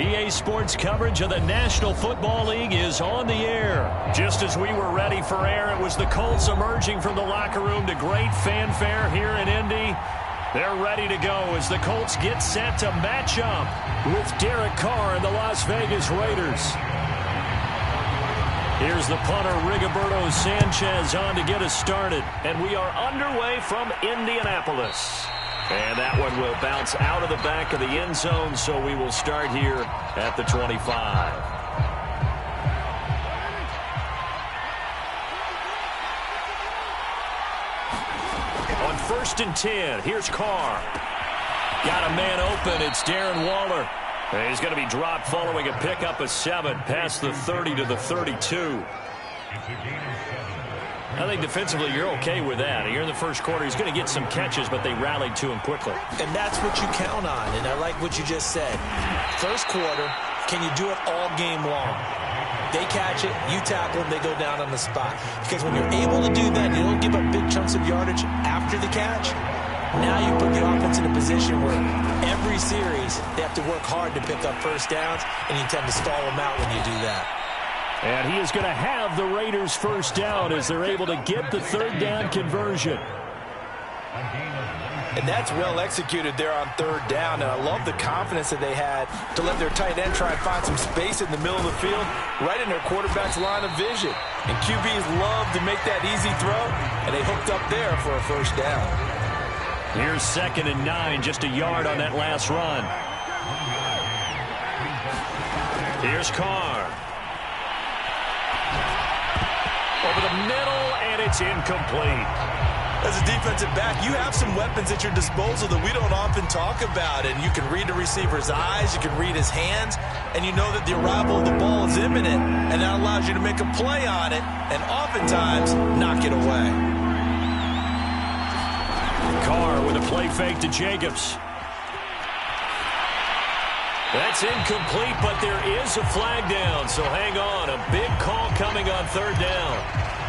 EA Sports coverage of the National Football League is on the air. Just as we were ready for air, it was the Colts emerging from the locker room to great fanfare here in Indy. They're ready to go as the Colts get set to match up with Derek Carr and the Las Vegas Raiders. Here's the punter, Rigoberto Sanchez, on to get us started. And we are underway from Indianapolis. And that one will bounce out of the back of the end zone, so we will start here at the 25. On 1st and 10, here's Carr. Got a man open. It's Darren Waller. And he's going to be dropped following a pickup of 7 past the 30 to the 32. I think defensively you're okay with that. Here in the first quarter, he's going to get some catches, but they rallied to him quickly. And that's what you count on, and I like what you just said. First quarter, can you do it all game long? They catch it, you tackle them, they go down on the spot. Because when you're able to do that, you don't give up big chunks of yardage after the catch. Now you put the offense in a position where every series they have to work hard to pick up first downs, and you tend to stall them out when you do that. And he is going to have the Raiders first down as they're able to get the 3rd down conversion. And that's well executed there on 3rd down. And I love the confidence that they had to let their tight end try and find some space in the middle of the field, right in their quarterback's line of vision. And QBs love to make that easy throw, and they hooked up there for a first down. Here's 2nd and 9, just a yard on that last run. Here's Carr. Over the middle, and it's incomplete. As a defensive back, you have some weapons at your disposal that we don't often talk about. And you can read the receiver's eyes, you can read his hands, and you know that the arrival of the ball is imminent. And that allows you to make a play on it, and oftentimes knock it away. Carr with a play fake to Jacobs. That's incomplete, but there is a flag down, so hang on. A big call coming on 3rd down.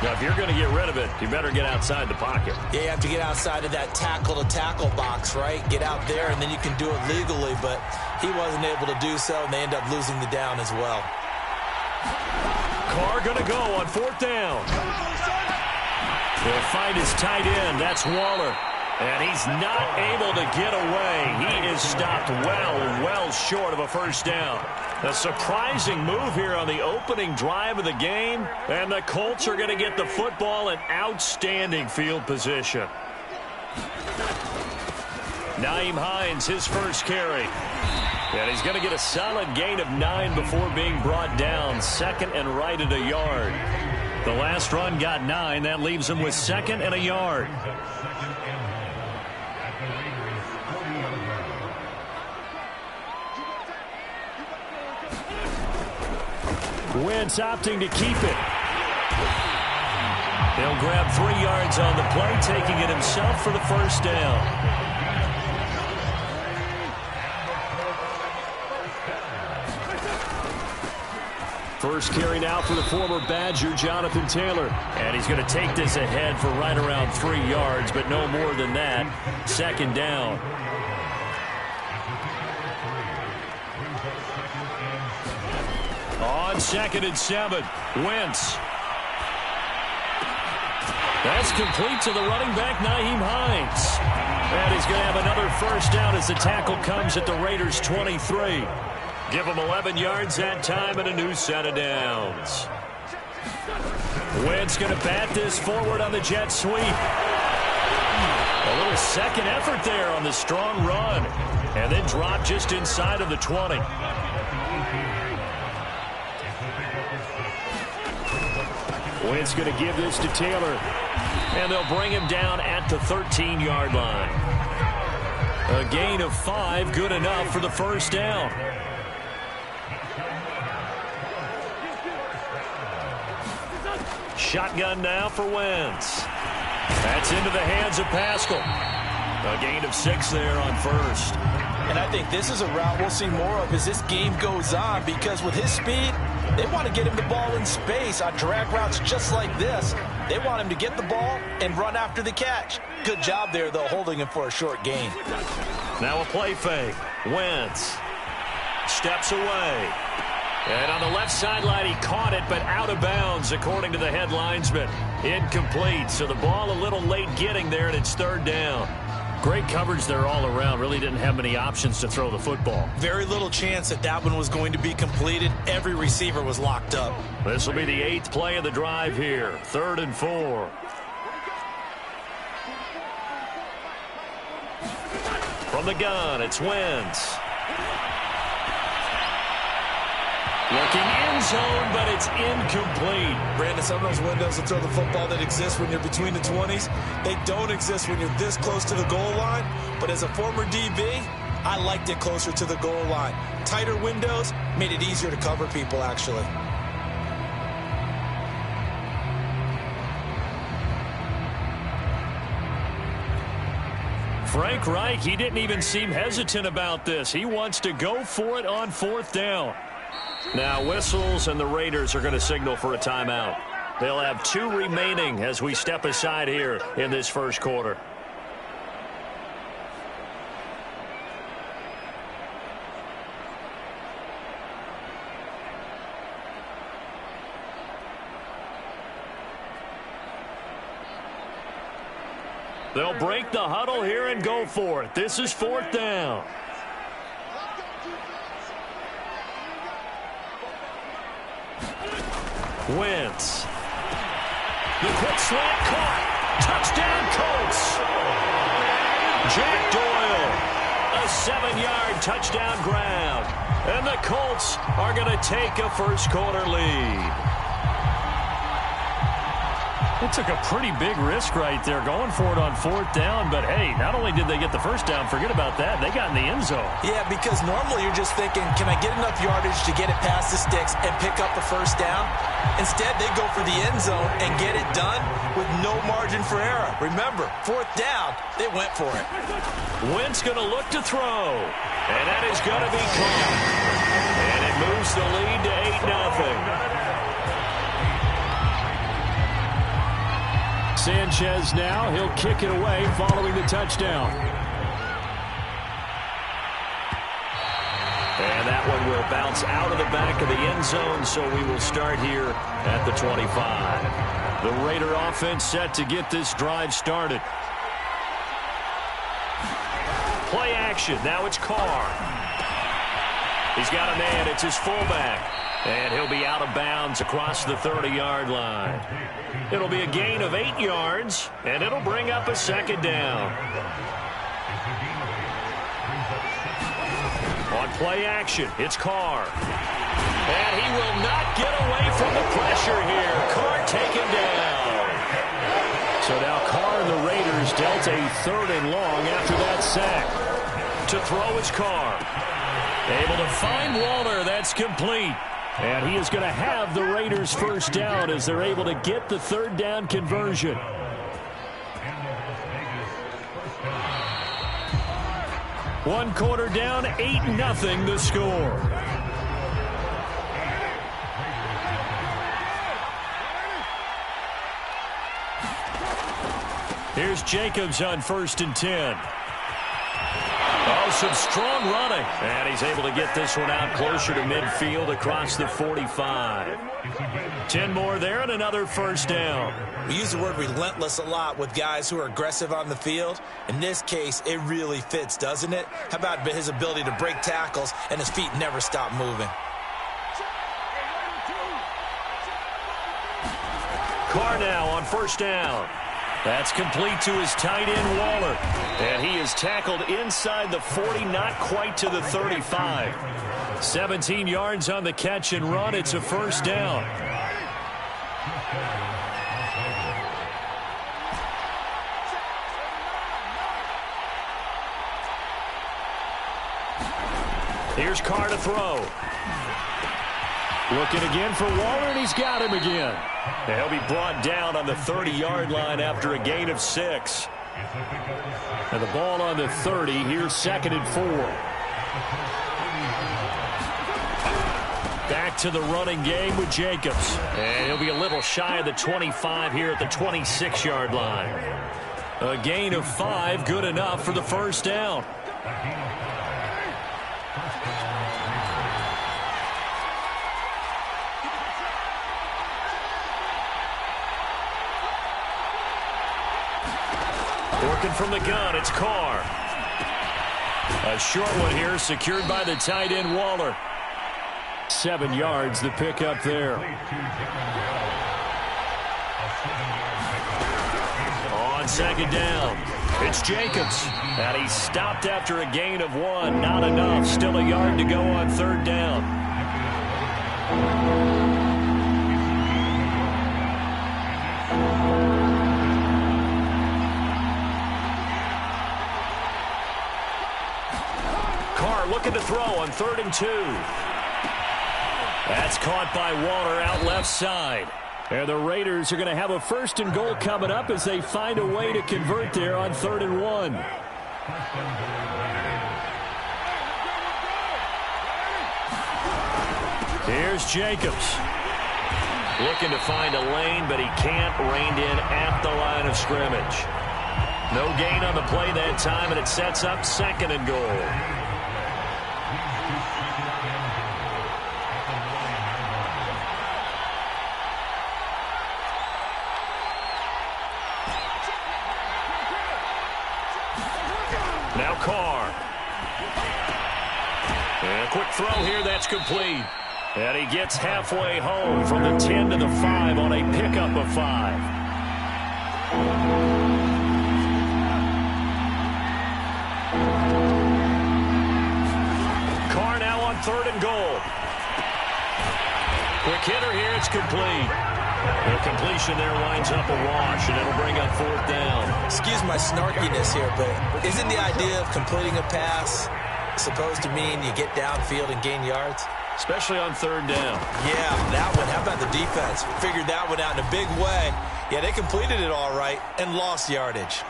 Now, if you're going to get rid of it, you better get outside the pocket. Yeah, you have to get outside of that tackle-to-tackle box, right? Get out there, and then you can do it legally, but he wasn't able to do so, and they end up losing the down as well. Carr going to go on 4th down. He'll find his tight end. That's Waller. And he's not able to get away. He is stopped well short of a first down. A surprising move here on the opening drive of the game. And the Colts are going to get the football in outstanding field position. Nyheim Hines, his first carry. And he's going to get a solid gain of 9 before being brought down. 2nd and right at a yard. The last run got 9. That leaves him with 2nd and a yard. Wentz opting to keep it. He'll grab 3 yards on the play, taking it himself for the first down. First carry now for the former Badger, Jonathan Taylor. And he's going to take this ahead for right around 3 yards, but no more than that. 2nd down. On 2nd and 7, Wentz. That's complete to the running back, Nyheim Hines. And he's going to have another first down as the tackle comes at the Raiders' 23. Give him 11 yards that time and a new set of downs. Wentz going to bat this forward on the jet sweep. A little second effort there on the strong run. And then drop just inside of the 20. Wentz going to give this to Taylor. And they'll bring him down at the 13-yard line. A gain of 5, good enough for the first down. Shotgun now for Wentz. That's into the hands of Pascal. A gain of 6 there on 1st. And I think this is a route we'll see more of as this game goes on, because with his speed, they want to get him the ball in space on drag routes just like this. They want him to get the ball and run after the catch. Good job there, though, holding him for a short gain. Now a play fake. Wentz steps away. And on the left sideline, he caught it, but out of bounds, according to the head linesman. Incomplete, so the ball a little late getting there, and it's third down. Great coverage there all around. Really didn't have many options to throw the football. Very little chance that that one was going to be completed. Every receiver was locked up. This will be the 8th play of the drive here. 3rd and 4. From the gun, it's Wentz. Looking end zone, but it's incomplete. Brandon, some of those windows to throw the football that exist when you're between the 20s, they don't exist when you're this close to the goal line. But as a former DB, I liked it closer to the goal line. Tighter windows made it easier to cover people, actually. Frank Reich, he didn't even seem hesitant about this. He wants to go for it on 4th down. Now whistles, and the Raiders are going to signal for a timeout. They'll have 2 remaining as we step aside here in this first quarter. They'll break the huddle here and go for it. This is 4th down. Wentz. The quick slant caught. Touchdown, Colts. Jack Doyle. A 7-yard touchdown grab. And the Colts are going to take a first quarter lead. They took a pretty big risk right there going for it on 4th down. But, hey, not only did they get the first down, forget about that, they got in the end zone. Yeah, because normally you're just thinking, can I get enough yardage to get it past the sticks and pick up a first down? Instead, they go for the end zone and get it done with no margin for error. Remember, 4th down, they went for it. Wentz going to look to throw. And that is going to be caught. And it moves the lead to 8-0. Sanchez now, he'll kick it away following the touchdown. And that one will bounce out of the back of the end zone, so we will start here at the 25. The Raider offense set to get this drive started. Play action. Now it's Carr. He's got a man. It's his fullback. And he'll be out of bounds across the 30-yard line. It'll be a gain of 8 yards, and it'll bring up a second down. On play action, it's Carr. And he will not get away from the pressure here. Carr taken down. So now Carr and the Raiders dealt a 3rd and long after that sack. To throw is Carr. Able to find Waller. That's complete. And he is going to have the Raiders first down as they're able to get the 3rd down conversion. One quarter down, 8-0 the score. Here's Jacobs on 1st and 10. Oh, some strong running. And he's able to get this one out closer to midfield across the 45. 10 more there and another first down. We use the word relentless a lot with guys who are aggressive on the field. In this case, it really fits, doesn't it? How about his ability to break tackles and his feet never stop moving? Carr now on 1st down. That's complete to his tight end, Waller. And he is tackled inside the 40, not quite to the 35. 17 yards on the catch and run. It's a first down. Here's Carr to throw. Looking again for Waller, and he's got him again. And he'll be brought down on the 30-yard line after a gain of 6. And the ball on the 30. Here's 2nd and 4. Back to the running game with Jacobs. And he'll be a little shy of the 25 here at the 26-yard line. A gain of 5, good enough for the first down. Working from the gun, it's Carr. A short one here, secured by the tight end Waller. 7 yards, the pickup there. On second down, it's Jacobs. And he's stopped after a gain of 1. Not enough. Still a yard to go on third down. Carr looking to throw on 3rd and 2. That's caught by Waller out left side. And the Raiders are going to have a 1st and goal coming up as they find a way to convert there on 3rd and 1. Here's Jacobs. Looking to find a lane, but he can't. Reined in at the line of scrimmage. No gain on the play that time, and it sets up 2nd and goal. Now Carr. And a quick throw here, that's complete. And he gets halfway home from the 10 to the 5 on a pickup of 5. Carr now on 3rd and goal. Quick hitter here, it's complete. The completion there winds up a wash, and it'll bring up 4th down. Excuse my snarkiness here, but isn't the idea of completing a pass supposed to mean you get downfield and gain yards? Especially on 3rd down. Yeah, that one. How about the defense? Figured that one out in a big way. Yeah, they completed it all right and lost yardage.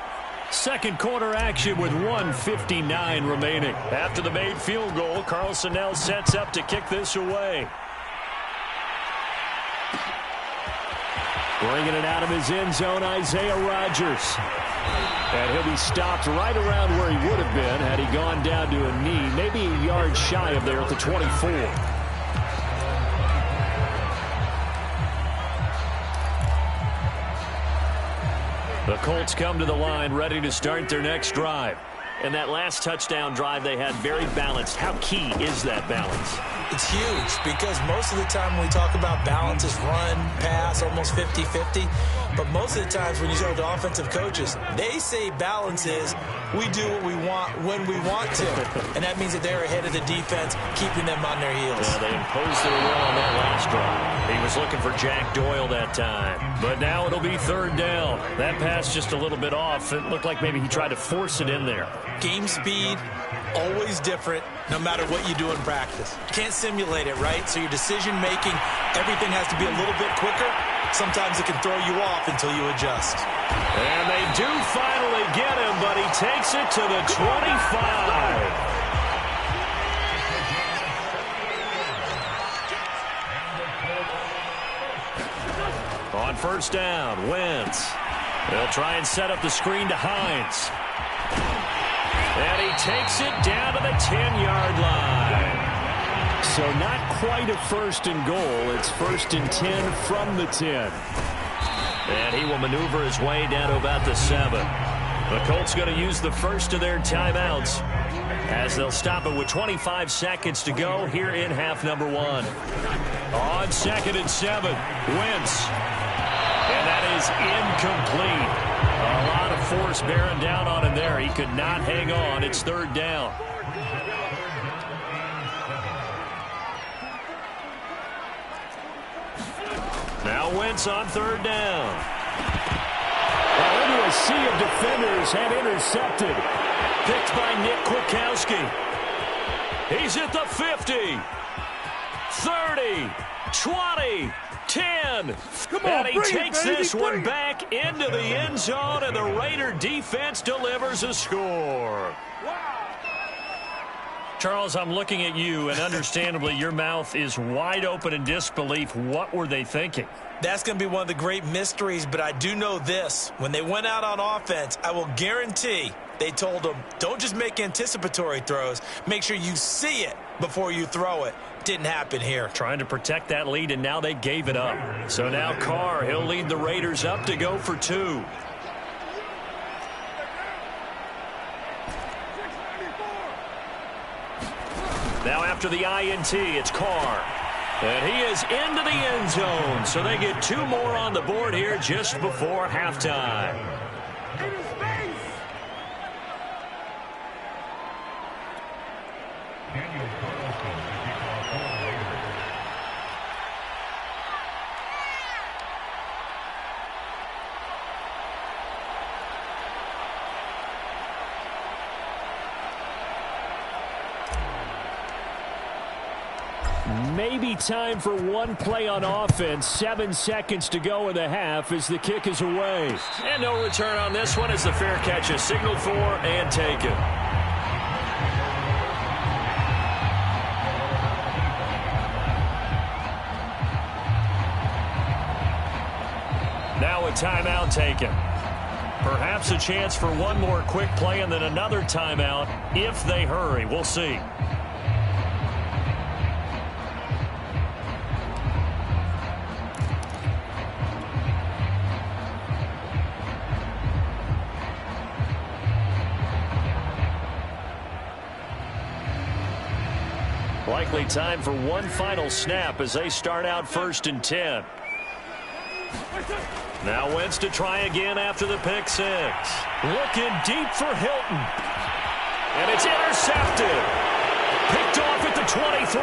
Second quarter action with 1:59 remaining. After the made field goal, Carlson now sets up to kick this away. Bringing it out of his end zone, Isaiah Rodgers. And he'll be stopped right around where he would have been had he gone down to a knee, maybe a yard shy of there at the 24. The Colts come to the line ready to start their next drive. And that last touchdown drive they had very balanced. How key is that balance? It's huge because most of the time when we talk about balance is run, pass, almost 50-50. But most of the times when you talk to offensive coaches, they say balance is we do what we want when we want to. And that means that they're ahead of the defense, keeping them on their heels. Yeah, they imposed their will on that last drive. He was looking for Jack Doyle that time. But now it'll be 3rd down. That pass just a little bit off. It looked like maybe he tried to force it in there. Game speed, always different, no matter what you do in practice. You can't simulate it, right? So your decision-making, everything has to be a little bit quicker. Sometimes it can throw you off until you adjust. And they do finally get him, but he takes it to the 25. On 1st down, Wentz. They'll try and set up the screen to Hines. And he takes it down to the 10-yard line. So not quite a 1st and goal. It's 1st and 10 from the 10. And he will maneuver his way down to about the 7. The Colts going to use the first of their timeouts as they'll stop it with 25 seconds to go here in half number 1. On 2nd and 7, Wentz. And that is incomplete. A lot of force bearing down on him there. He could not hang on. It's 3rd down. Now Wentz on 3rd down. Well, into a sea of defenders and intercepted. Picked by Nick Kwiatkowski. He's at the 50. 30. 20. 10. And he takes this one back into the end zone, and the Raider defense delivers a score. Charles, I'm looking at you, and understandably, your mouth is wide open in disbelief. What were they thinking? That's going to be one of the great mysteries, but I do know this. When they went out on offense, I will guarantee they told them, don't just make anticipatory throws. Make sure you see it before you throw it. Didn't happen here. Trying to protect that lead, and now they gave it up. So now Carr, he'll lead the Raiders up to go for 2. Now after the INT, it's Carr. And he is into the end zone. So they get 2 more on the board here just before halftime. Maybe time for one play on offense. 7 seconds to go in the half as the kick is away. And no return on this one as the fair catch is signaled for and taken. Now a timeout taken. Perhaps a chance for one more quick play and then another timeout if they hurry. We'll see. Likely time for one final snap as they start out 1st and 10. Now Wentz to try again after the pick 6. Looking deep for Hilton. And it's intercepted. Picked off at the 23.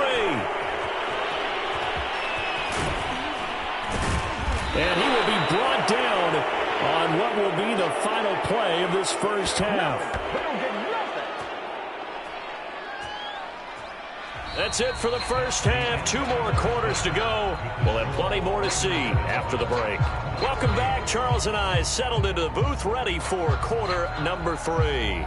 And he will be brought down on what will be the final play of this first half. That's it for the first half. 2 more quarters to go. We'll have plenty more to see after the break. Welcome back. Charles and I settled into the booth ready for quarter number 3.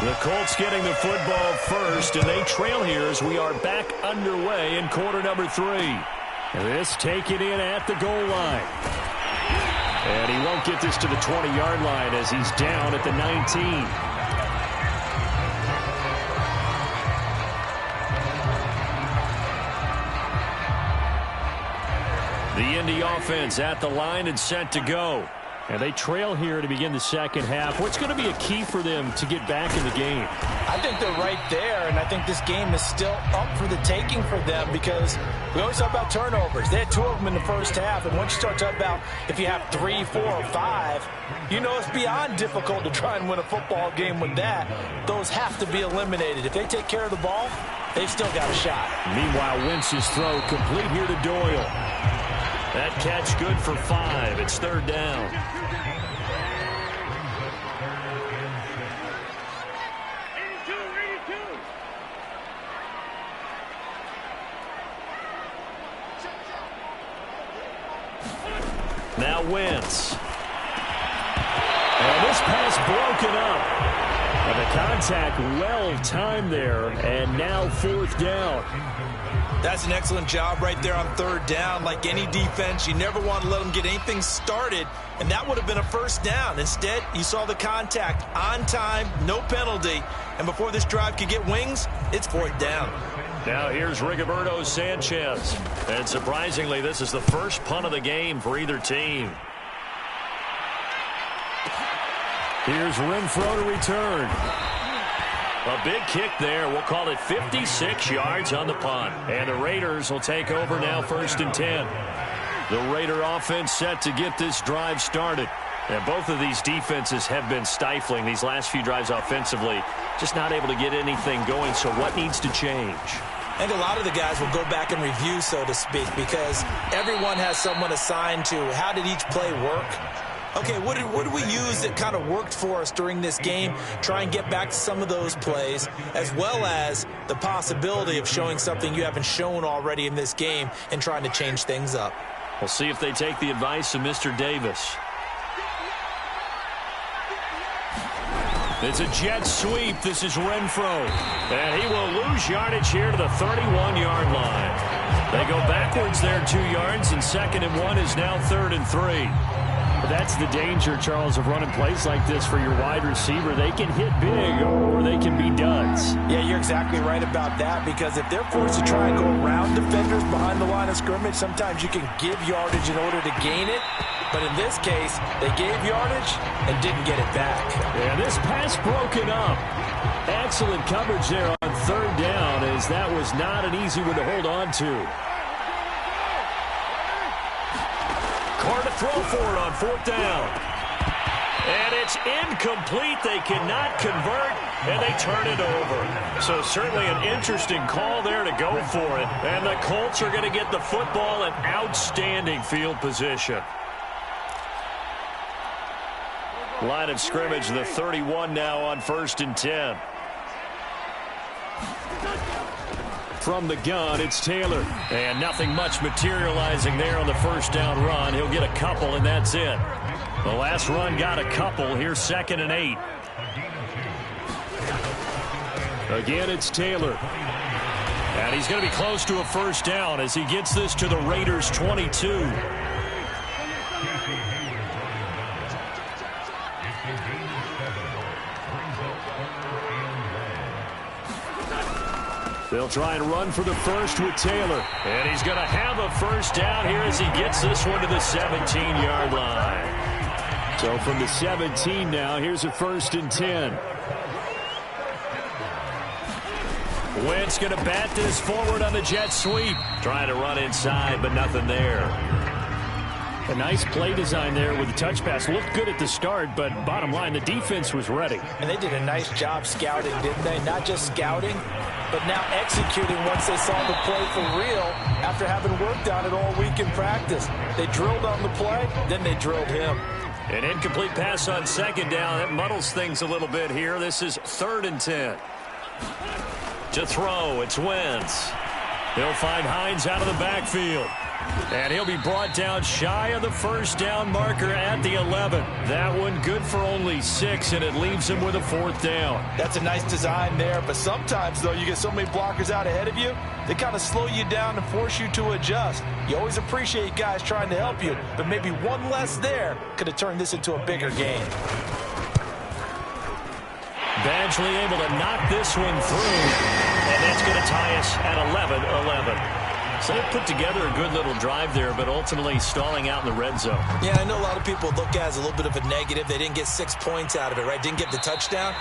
The Colts getting the football first, and they trail here as we are back underway in quarter number 3. This taken in at the goal line. And he won't get this to the 20-yard line as he's down at the 19. The Indy offense at the line and set to go. And they trail here to begin the second half. What's going to be a key for them to get back in the game? I think they're right there, and I think this game is still up for the taking for them because we always talk about turnovers. They had 2 of them in the first half, and once you start talking about if you have 3, 4, or 5, you know it's beyond difficult to try and win a football game with that. Those have to be eliminated. If they take care of the ball, they've still got a shot. Meanwhile, Wentz's throw complete here to Doyle. That catch good for 5. It's 3rd down. Now Wentz. And this pass broken up. And the contact well timed there. And now 4th down. That's an excellent job right there on 3rd down. Like any defense, you never want to let them get anything started, and that would have been a 1st down. Instead, you saw the contact on time, no penalty, and before this drive could get wings, it's 4th down. Now here's Rigoberto Sanchez, and surprisingly, this is the first punt of the game for either team. Here's Renfro to return. A big kick there. We'll call it 56 yards on the punt. And the Raiders will take over now 1st and 10. The Raider offense set to get this drive started. And both of these defenses have been stifling these last few drives offensively. Just not able to get anything going. So what needs to change? I think a lot of the guys will go back and review, so to speak, because everyone has someone assigned to how did each play work. Okay, what did we use that kind of worked for us during this game? Try and get back to some of those plays, as well as the possibility of showing something you haven't shown already in this game and trying to change things up. We'll see if they take the advice of Mr. Davis. It's a jet sweep. This is Renfro. And he will lose yardage here to the 31-yard line. They go backwards there 2 yards, and 2nd and 1 is now 3rd and 3. But that's the danger, Charles, of running plays like this for your wide receiver. They can hit big or they can be duds. Yeah, you're exactly right about that, because if they're forced to try and go around defenders behind the line of scrimmage, sometimes you can give yardage in order to gain it. But in this case, they gave yardage and didn't get it back. Yeah, this pass broken up. Excellent coverage there on 3rd down, as that was not an easy one to hold on to. Carr to throw for it on 4th down. And it's incomplete. They cannot convert, and they turn it over. So certainly an interesting call there to go for it. And the Colts are going to get the football in outstanding field position. Line of scrimmage, the 31 now on 1st and 10. From the gun, it's Taylor. And nothing much materializing there on the 1st down run. He'll get a couple, and that's it. The last run got a couple. Here's 2nd and 8. Again, it's Taylor. And he's going to be close to a 1st down as he gets this to the Raiders' 22. They'll try and run for the first with Taylor. And he's going to have a 1st down here as he gets this one to the 17-yard line. So from the 17 now, here's a 1st and 10. Wentz going to bat this forward on the jet sweep. Trying to run inside, but nothing there. A nice play design there with the touch pass. Looked good at the start, but bottom line, the defense was ready. And they did a nice job scouting, didn't they? Not just scouting, but now executing once they saw the play for real after having worked on it all week in practice. They drilled on the play, then they drilled him. An incomplete pass on 2nd down. That muddles things a little bit here. This is 3rd and 10. To throw, it's Wentz. He'll find Hines out of the backfield. And he'll be brought down shy of the 1st down marker at the 11. That one good for only 6, and it leaves him with a 4th down. That's a nice design there, but sometimes, though, you get so many blockers out ahead of you, they kind of slow you down and force you to adjust. You always appreciate guys trying to help you, but maybe one less there could have turned this into a bigger game. Badgley able to knock this one through, and that's going to tie us at 11-11. So they put together a good little drive there, but ultimately stalling out in the red zone. Yeah, I know a lot of people look at it as a little bit of a negative. They didn't get 6 points out of it, right? Didn't get the touchdown.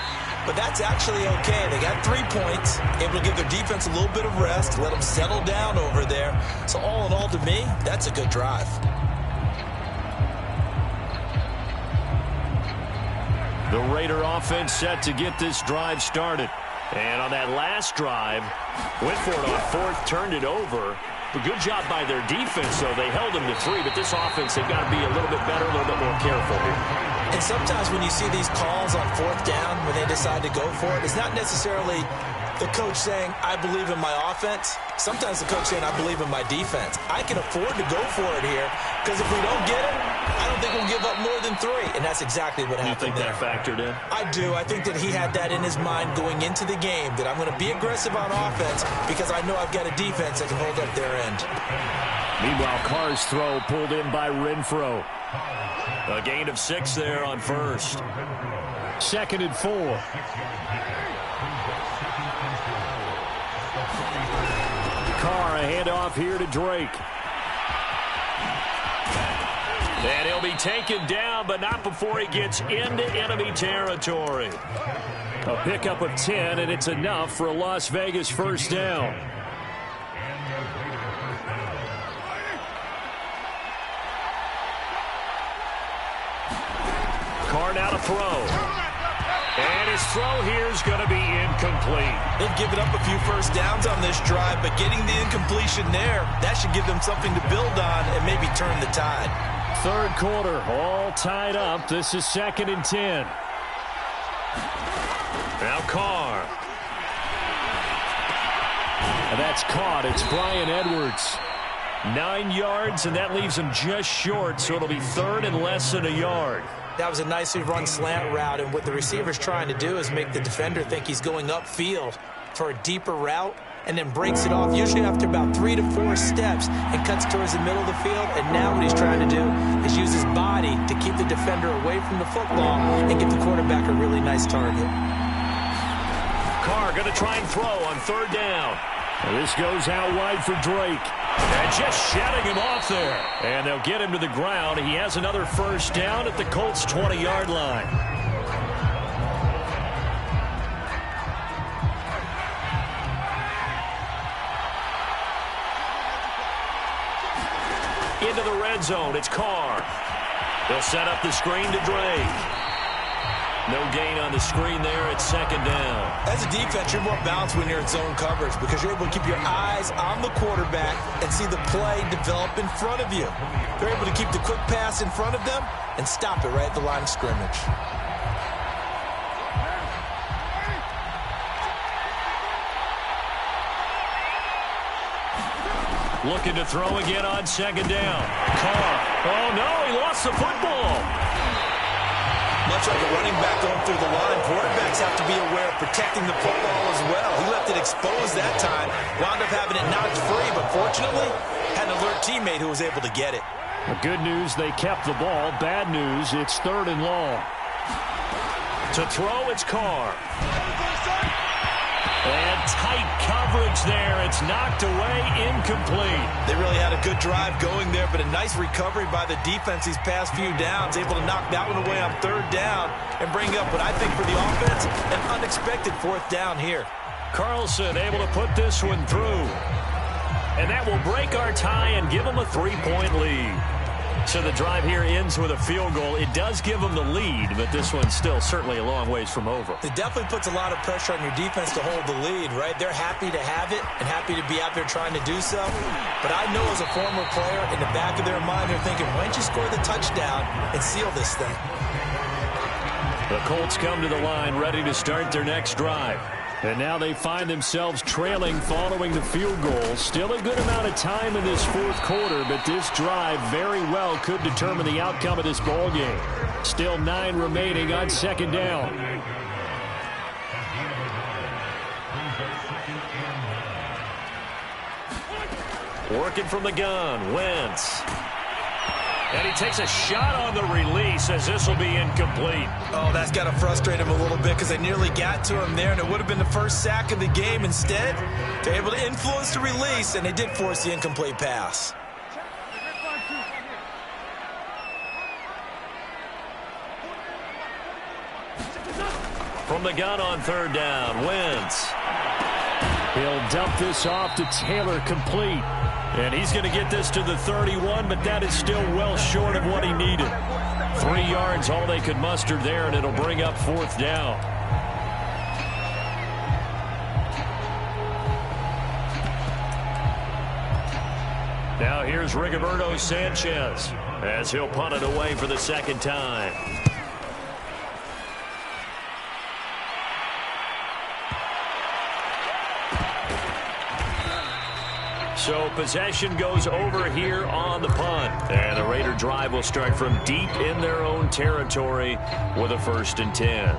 But that's actually okay. They got 3 points, able to give their defense a little bit of rest, let them settle down over there. So all in all, to me, that's a good drive. The Raider offense set to get this drive started. And on that last drive, went for it on 4th, turned it over. A good job by their defense, though. They held them to 3, but this offense, they've got to be a little bit better, a little bit more careful here. And sometimes when you see these calls on 4th down, when they decide to go for it, it's not necessarily the coach saying, I believe in my offense. Sometimes the coach saying, I believe in my defense. I can afford to go for it here, because if we don't get it, I don't think we'll give up more than 3. And that's exactly what happened there. You think that factored in? I do. I think that he had that in his mind going into the game, that I'm going to be aggressive on offense because I know I've got a defense that can hold up their end. Meanwhile, Carr's throw pulled in by Renfro. A gain of 6 there on 1st. 2nd and 4. Carr, a handoff here to Drake. And he'll be taken down, but not before he gets into enemy territory. A pickup of 10, and it's enough for a Las Vegas 1st down. Carr now to throw. And his throw here is going to be incomplete. They've given up a few 1st downs on this drive, but getting the incompletion there, that should give them something to build on and maybe turn the tide. 3rd quarter, all tied up. This is 2nd and 10. Now Carr. And that's caught. It's Bryan Edwards. 9 yards, and that leaves him just short, so it'll be 3rd and less than a yard. That was a nicely run slant route, and what the receiver's trying to do is make the defender think he's going upfield for a deeper route. and then breaks it off, usually after about 3 to 4 steps, and cuts towards the middle of the field. And now what he's trying to do is use his body to keep the defender away from the football and give the quarterback a really nice target. Carr going to try and throw on third down. And this goes out wide for Drake. And just shedding him off there. And they'll get him to the ground. He has another first down at the Colts' 20-yard line. Into the red zone, it's Carr. They'll set up the screen to Drake. No gain on the screen there at second down. As a defense, you're more balanced when you're in zone coverage because you're able to keep your eyes on the quarterback and see the play develop in front of you. They're able to keep the quick pass in front of them and stop it right at the line of scrimmage. Looking to throw again on second down. Carr. Oh, no, he lost the football. Much like a running back going through the line, quarterbacks have to be aware of protecting the football as well. He left it exposed that time, wound up having it knocked free, but fortunately, had an alert teammate who was able to get it. The good news, they kept the ball. Bad news, it's third and long. To throw, it's Carr. And tight coverage there. It's knocked away, incomplete. They really had a good drive going there, but a nice recovery by the defense these past few downs, able to knock that one away on third down and bring up what I think for the offense, an unexpected fourth down here. Carlson able to put this one through. And that will break our tie and give them a 3-point lead. So the drive here ends with a field goal. It does give them the lead, but this one's still certainly a long ways from over. It definitely puts a lot of pressure on your defense to hold the lead, right? They're happy to have it and happy to be out there trying to do so. But I know as a former player, in the back of their mind, they're thinking, why don't you score the touchdown and seal this thing? The Colts come to the line ready to start their next drive. And now they find themselves trailing following the field goal. Still a good amount of time in this fourth quarter, but this drive very well could determine the outcome of this ball game. Still 9 remaining on second down. Working from the gun, Wentz. And he takes a shot on the release as this will be incomplete. Oh, that's got to frustrate him a little bit because they nearly got to him there, and it would have been the first sack of the game. Instead, they're able to influence the release, and they did force the incomplete pass. From the gun on third down, Wentz. He'll dump this off to Taylor, complete. And he's going to get this to the 31, but that is still well short of what he needed. 3 yards, all they could muster there, and it'll bring up fourth down. Now here's Rigoberto Sanchez as he'll punt it away for the second time. So possession goes over here on the punt. And the Raider drive will start from deep in their own territory with a 1st and 10.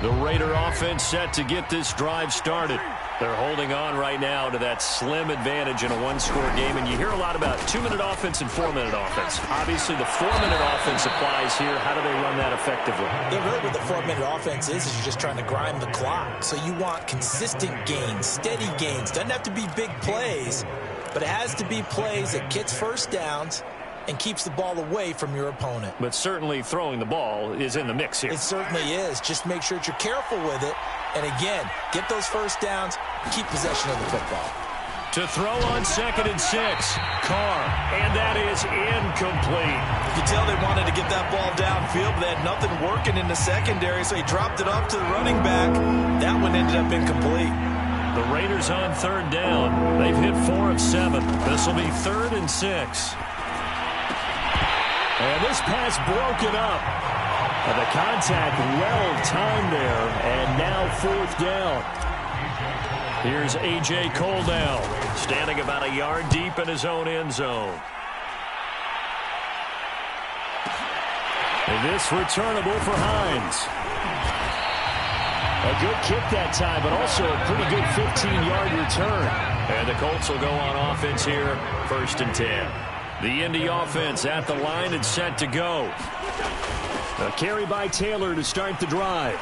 The Raider offense set to get this drive started. They're holding on right now to that slim advantage in a one-score game. And you hear a lot about 2-minute offense and 4-minute offense. Obviously, the 4-minute offense applies here. How do they run that effectively? Yeah, really what the 4-minute offense is you're just trying to grind the clock. So you want consistent gains, steady gains. Doesn't have to be big plays, but it has to be plays that gets first downs and keeps the ball away from your opponent. But certainly throwing the ball is in the mix here. It certainly is. Just make sure that you're careful with it. And again, get those first downs, keep possession of the football. To throw on 2nd and 6, Carr, and that is incomplete. You can tell they wanted to get that ball downfield, but they had nothing working in the secondary, so he dropped it off to the running back. That one ended up incomplete. The Raiders on third down. They've hit 4 of 7. This will be 3rd and 6. And this pass broken up. And the contact well timed there, and now 4th down. Here's A.J. Coldell, standing about a yard deep in his own end zone. And this returnable for Hines. A good kick that time, but also a pretty good 15-yard return. And the Colts will go on offense here, 1st and 10. The Indy offense at the line and set to go. A carry by Taylor to start the drive.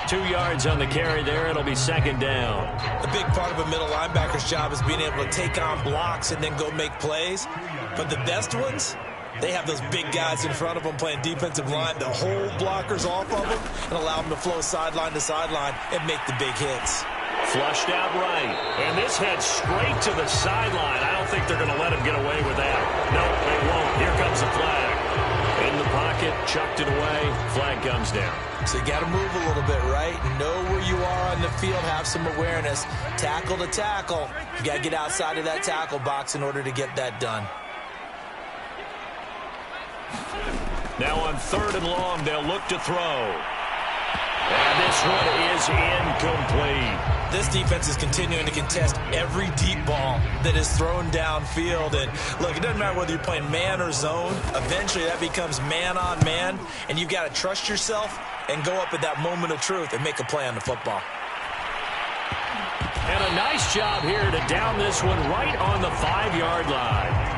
2 yards on the carry there. It'll be 2nd down. A big part of a middle linebacker's job is being able to take on blocks and then go make plays. But the best ones, they have those big guys in front of them playing defensive line that hold blockers off of them and allow them to flow sideline to sideline and make the big hits. Flushed out right. And this heads straight to the sideline. I don't think they're going to let him get away with that. No, they won't. Here comes the flag. In the pocket, chucked it away. Flag comes down. So you got to move a little bit, right? Know where you are on the field. Have some awareness. Tackle to tackle. You got to get outside of that tackle box in order to get that done. Now on 3rd and long, they'll look to throw. And this one is incomplete. This defense is continuing to contest every deep ball that is thrown downfield. And look, it doesn't matter whether you're playing man or zone. Eventually, that becomes man on man. And you've got to trust yourself and go up at that moment of truth and make a play on the football. And a nice job here to down this one right on the 5-yard line.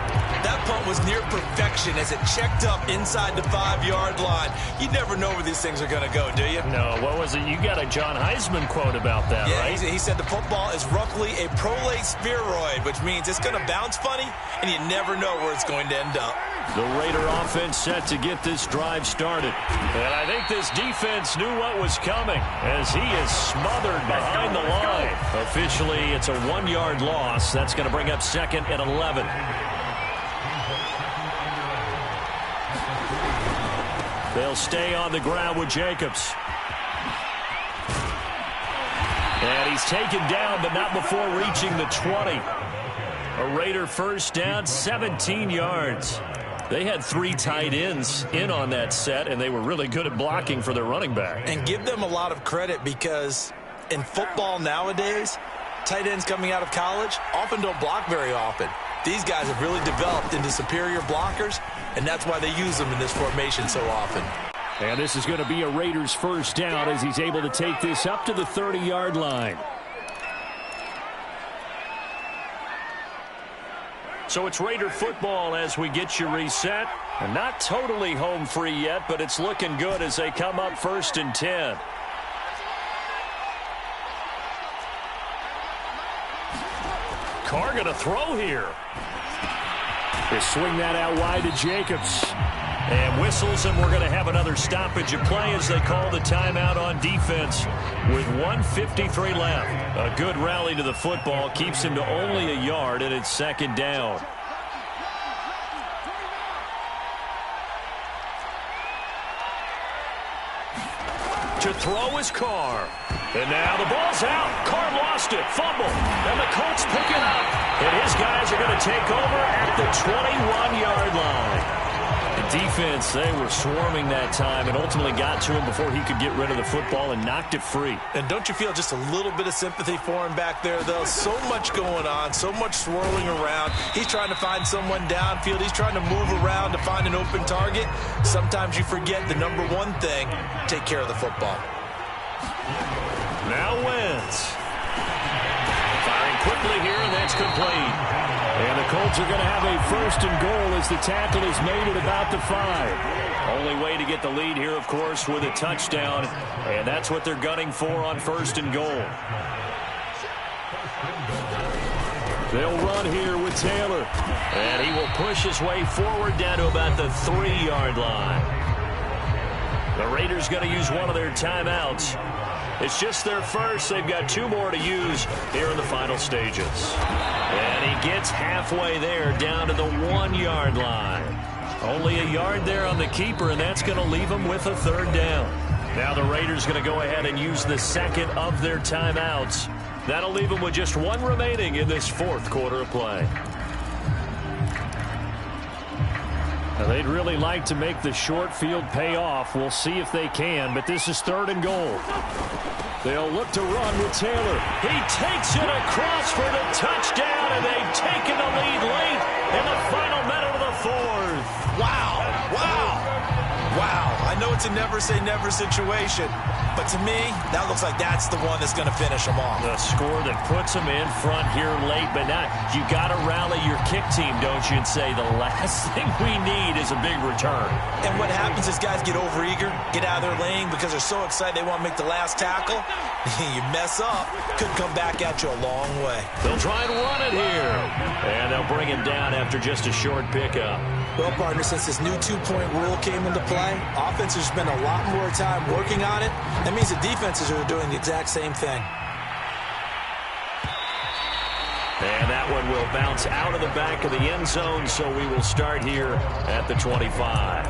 That punt was near perfection as it checked up inside the 5-yard line. You never know where these things are going to go, do you? No, what was it? You got a John Heisman quote about that, yeah, right? He said the football is roughly a prolate spheroid, which means it's going to bounce funny, and you never know where it's going to end up. The Raider offense set to get this drive started. And I think this defense knew what was coming as he is smothered behind the line. Officially, it's a 1-yard loss. That's going to bring up 2nd and 11. They'll stay on the ground with Jacobs. And he's taken down, but not before reaching the 20. A Raider 1st down, 17 yards. They had 3 tight ends in on that set, and they were really good at blocking for their running back. And give them a lot of credit because in football nowadays, tight ends coming out of college often don't block very often. These guys have really developed into superior blockers, and that's why they use them in this formation so often. And this is going to be a Raiders 1st down as he's able to take this up to the 30-yard line. So it's Raider football as we get you reset. And not totally home free yet, but it's looking good as they come up 1st and 10. Carr going to throw here. They swing that out wide to Jacobs. And whistles, and we're going to have another stoppage of play as they call the timeout on defense with 1:53 left. A good rally to the football keeps him to only a yard, and it's 2nd down. To throw is Carr. And now the ball's out. Carr lost it. Fumble. And the Colts pick it up. And his guys are going to take over at the 21-yard line. The defense, they were swarming that time and ultimately got to him before he could get rid of the football and knocked it free. And don't you feel just a little bit of sympathy for him back there, though? So much going on, so much swirling around. He's trying to find someone downfield. He's trying to move around to find an open target. Sometimes you forget the number one thing, take care of the football. Now Wentz. Firing quickly here, and that's complete. And the Colts are going to have a 1st and goal as the tackle is made at about the 5. Only way to get the lead here, of course, with a touchdown. And that's what they're gunning for on 1st and goal. They'll run here with Taylor. And he will push his way forward down to about the 3-yard line. The Raiders going to use one of their timeouts. It's just their first. They've got 2 more to use here in the final stages. And he gets halfway there down to the 1-yard line. Only a yard there on the keeper, and that's going to leave him with a 3rd down. Now the Raiders going to go ahead and use the 2nd of their timeouts. That'll leave them with just 1 remaining in this 4th quarter of play. Now they'd really like to make the short field pay off. We'll see if they can, but this is 3rd and goal. They'll look to run with Taylor. He takes it across for the touchdown, and they've taken the lead late in the final minute of the 4th. Wow. Wow. Wow. I know it's a never-say-never situation. But to me, that looks like that's the one that's going to finish them off. The score that puts them in front here late, but now you got to rally your kick team, don't you, and say the last thing we need is a big return. And what happens is guys get overeager, get out of their lane because they're so excited they want to make the last tackle. You mess up, could come back at you a long way. They'll try and run it here. And they'll bring him down after just a short pickup. Well, partner, since this new two-point rule came into play, offenses spend a lot more time working on it. That means the defenses are doing the exact same thing. And that one will bounce out of the back of the end zone, so we will start here at the 25.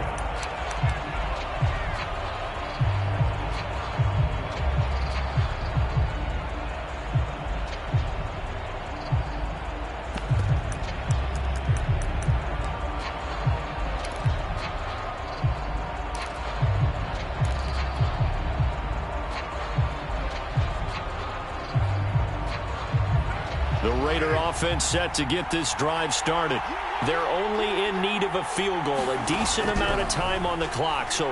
The Raider offense set to get this drive started. They're only in need of a field goal, a decent amount of time on the clock. So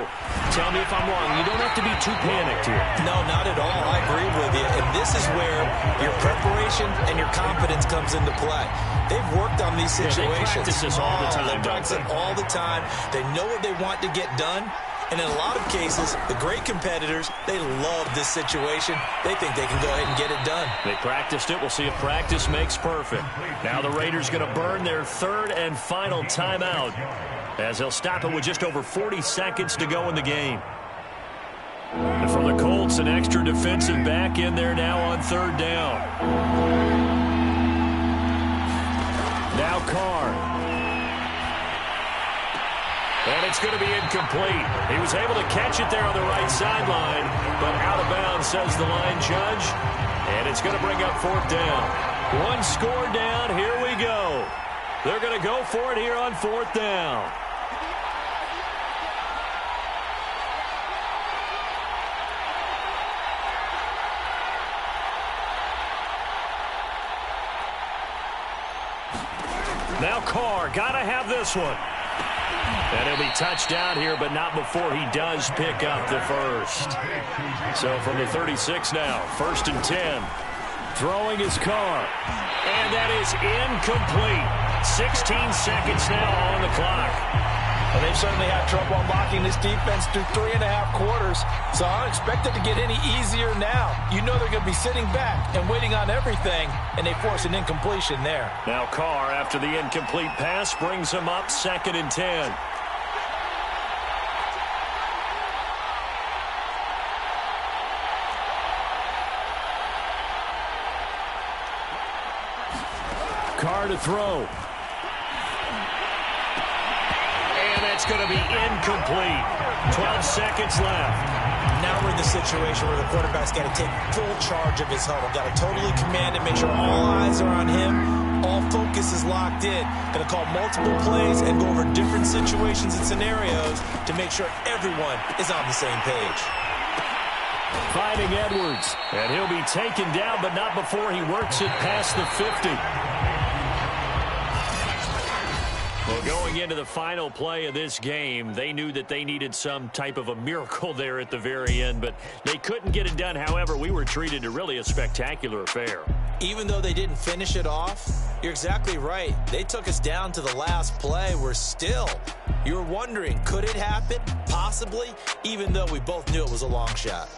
tell me if I'm wrong. You don't have to be too panicked here. No, not at all. I agree with you. And this is where your preparation and your confidence comes into play. They've worked on these situations. They practice this all the time. They practice it all the time. They know what they want to get done. And in a lot of cases, the great competitors, they love this situation. They think they can go ahead and get it done. They practiced it. We'll see if practice makes perfect. Now the Raiders going to burn their third and final timeout as they'll stop it with just over 40 seconds to go in the game. And from the Colts, an extra defensive back in there now on third down. Now Carr. And it's going to be incomplete. He was able to catch it there on the right sideline, but out of bounds, says the line judge. And it's going to bring up fourth down. One score down. Here we go. They're going to go for it here on fourth down. Now Carr, got to have this one. And he'll be touched down here, but not before he does pick up the first. So from the 36 now, 1st and 10. Throwing his Carr. And that is incomplete. 16 seconds now on the clock. Well, they've certainly had trouble unlocking this defense through 3.5 quarters, so I don't expect it to get any easier now. You know they're going to be sitting back and waiting on everything, and they force an incompletion there. Now Carr, after the incomplete pass, brings him up 2nd and 10. Carr to throw. And that's going to be incomplete. 12 seconds left. Now we're in the situation where the quarterback's got to take full charge of his huddle. Got to totally command it, make sure all eyes are on him. All focus is locked in. Going to call multiple plays and go over different situations and scenarios to make sure everyone is on the same page. Finding Edwards. And he'll be taken down, but not before he works it past the 50. Well, going into the final play of this game, they knew that they needed some type of a miracle there at the very end, but they couldn't get it done. However, we were treated to really a spectacular affair. Even though they didn't finish it off, you're exactly right. They took us down to the last play. We're still, you're wondering, could it happen? Possibly, even though we both knew it was a long shot.